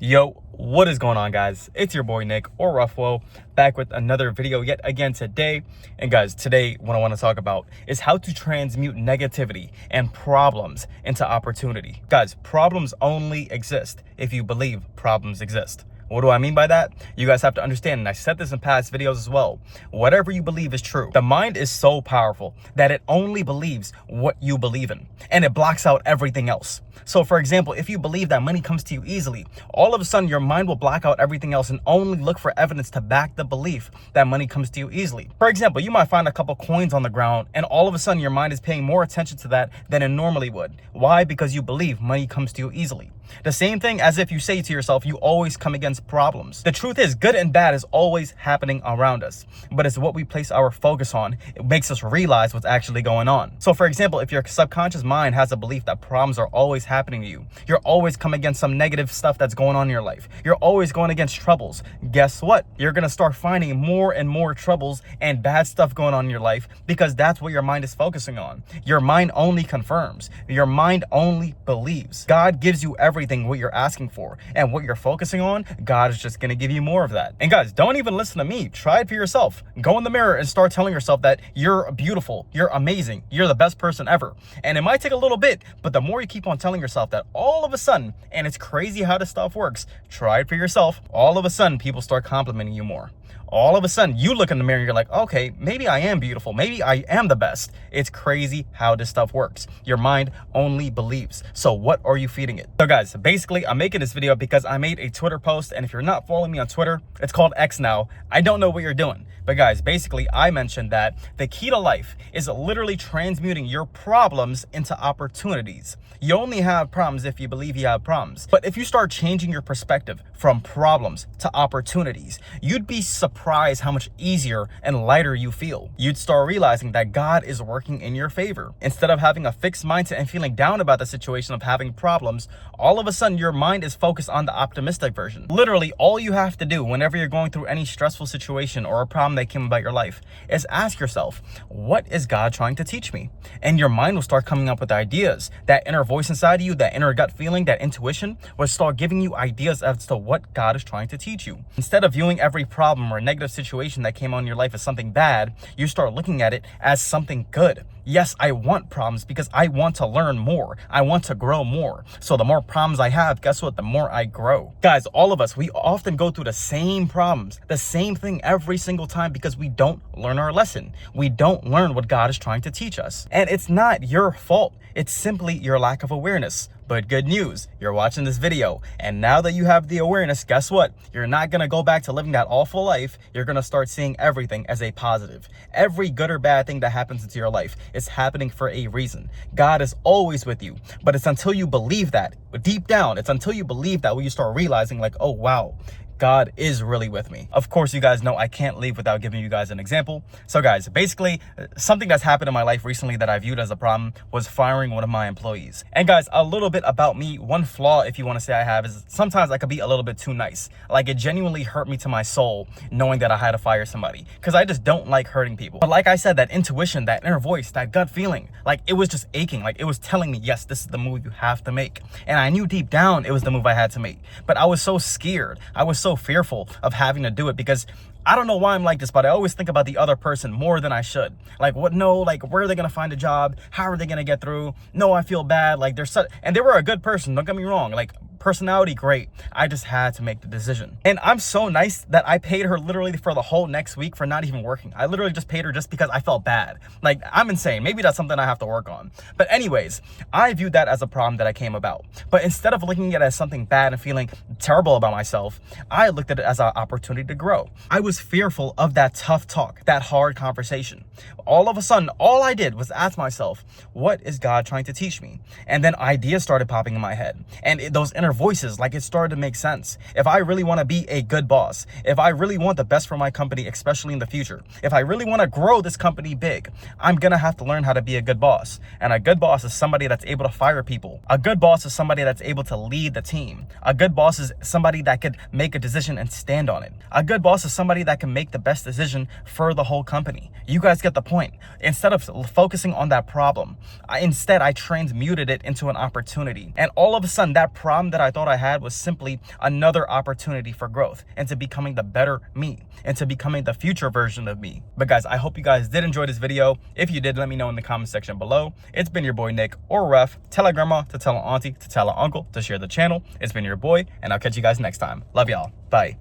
Yo, what is going on, guys? It's your boy Nick, or Refwo, back with another video yet again today. And guys, today what I want to talk about is how to transmute negativity and problems into opportunity. Guys, problems only exist if you believe problems exist. What do I mean by that? You guys have to understand, and I said this in past videos as well, whatever you believe is true. The mind is so powerful that it only believes what you believe in, and it blocks out everything else. So for example, if you believe that money comes to you easily, all of a sudden your mind will block out everything else and only look for evidence to back the belief that money comes to you easily. For example, you might find a couple coins on the ground and all of a sudden your mind is paying more attention to that than it normally would. Why? Because you believe money comes to you easily. The same thing as if you say to yourself, you always come against problems. The truth is, good and bad is always happening around us, but it's what we place our focus on. It makes us realize what's actually going on. So for example, if your subconscious mind has a belief that problems are always happening to you, you're always coming against some negative stuff that's going on in your life, you're always going against troubles, guess what? You're going to start finding more and more troubles and bad stuff going on in your life because that's what your mind is focusing on. Your mind only confirms. Your mind only believes. God gives you everything what you're asking for, and what you're focusing on, God is just going to give you more of that. And guys, don't even listen to me. Try it for yourself. Go in the mirror and start telling yourself that you're beautiful, you're amazing, you're the best person ever. And it might take a little bit, but the more you keep on telling yourself that, all of a sudden, and it's crazy how this stuff works, try it for yourself, all of a sudden people start complimenting you more. All of a sudden you look in the mirror and you're like, okay, maybe I am beautiful, maybe I am the best. It's crazy how this stuff works. Your mind only believes. So what are you feeding it? So guys, basically I'm making this video because I made a Twitter post, and if you're not following me on Twitter, it's called X now. I don't know what you're doing, but guys, basically I mentioned that the key to life is literally transmuting your problems into opportunities. You only have problems if you believe you have problems. But if you start changing your perspective from problems to opportunities, you'd be surprised how much easier and lighter you feel. You'd start realizing that God is working in your favor. Instead of having a fixed mindset and feeling down about the situation of having problems, all of a sudden your mind is focused on the optimistic version. Literally, all you have to do whenever you're going through any stressful situation or a problem that came about your life is ask yourself, what is God trying to teach me? And your mind will start coming up with ideas. That inner voice inside of you, that inner gut feeling, that intuition will start giving you ideas as to what God is trying to teach you. Instead of viewing every problem or negative situation that came on in your life as something bad, you start looking at it as something good. Yes, I want problems because I want to learn more. I want to grow more. So the more problems I have, guess what? The more I grow. Guys, all of us, we often go through the same problems, the same thing every single time because we don't learn our lesson. We don't learn what God is trying to teach us. And it's not your fault. It's simply your lack of awareness. But good news, you're watching this video, and now that you have the awareness, guess what? You're not going to go back to living that awful life. You're going to start seeing everything as a positive. Every good or bad thing that happens into your life is happening for a reason. God is always with you, but it's until you believe that, deep down, it's until you believe that when you start realizing like, oh wow, God is really with me. Of course, you guys know I can't leave without giving you guys an example. So guys, basically something that's happened in my life recently that I viewed as a problem was firing one of my employees. And guys, a little bit about me, one flaw, if you want to say I have, is sometimes I could be a little bit too nice. Like, it genuinely hurt me to my soul knowing that I had to fire somebody, because I just don't like hurting people. But like I said, that intuition, that inner voice, that gut feeling, like it was just aching. Like it was telling me, yes, this is the move you have to make. And I knew deep down it was the move I had to make. But I was so scared. I was so fearful of having to do it because I don't know why I'm like this, but I always think about the other person more than I should. Like, what? No, like, where are they going to find a job? How are they going to get through? No, I feel bad. Like, and they were a good person. Don't get me wrong. Like, personality, great. I just had to make the decision. And I'm so nice that I paid her literally for the whole next week for not even working. I literally just paid her just because I felt bad. Like, I'm insane. Maybe that's something I have to work on. But anyways, I viewed that as a problem that I came about. But instead of looking at it as something bad and feeling terrible about myself, I looked at it as an opportunity to grow. I was fearful of that tough talk, that hard conversation. All of a sudden, all I did was ask myself, what is God trying to teach me? And then ideas started popping in my head. And those inner voices, like, it started to make sense. If I really want to be a good boss, if I really want the best for my company, especially in the future, if I really want to grow this company big, I'm going to have to learn how to be a good boss. And a good boss is somebody that's able to fire people. A good boss is somebody that's able to lead the team. A good boss is somebody that could make a decision and stand on it. A good boss is somebody that can make the best decision for the whole company. You guys get the point. Instead of focusing on that problem, I transmuted it into an opportunity. And all of a sudden, that problem that that I thought I had was simply another opportunity for growth and to becoming the better me and to becoming the future version of me. But guys, I hope you guys did enjoy this video. If you did, let me know in the comment section below. It's been your boy Nick, or Ref. Tell a grandma to tell an auntie to tell an uncle to share the channel. It's been your boy, and I'll catch you guys next time. Love y'all. Bye.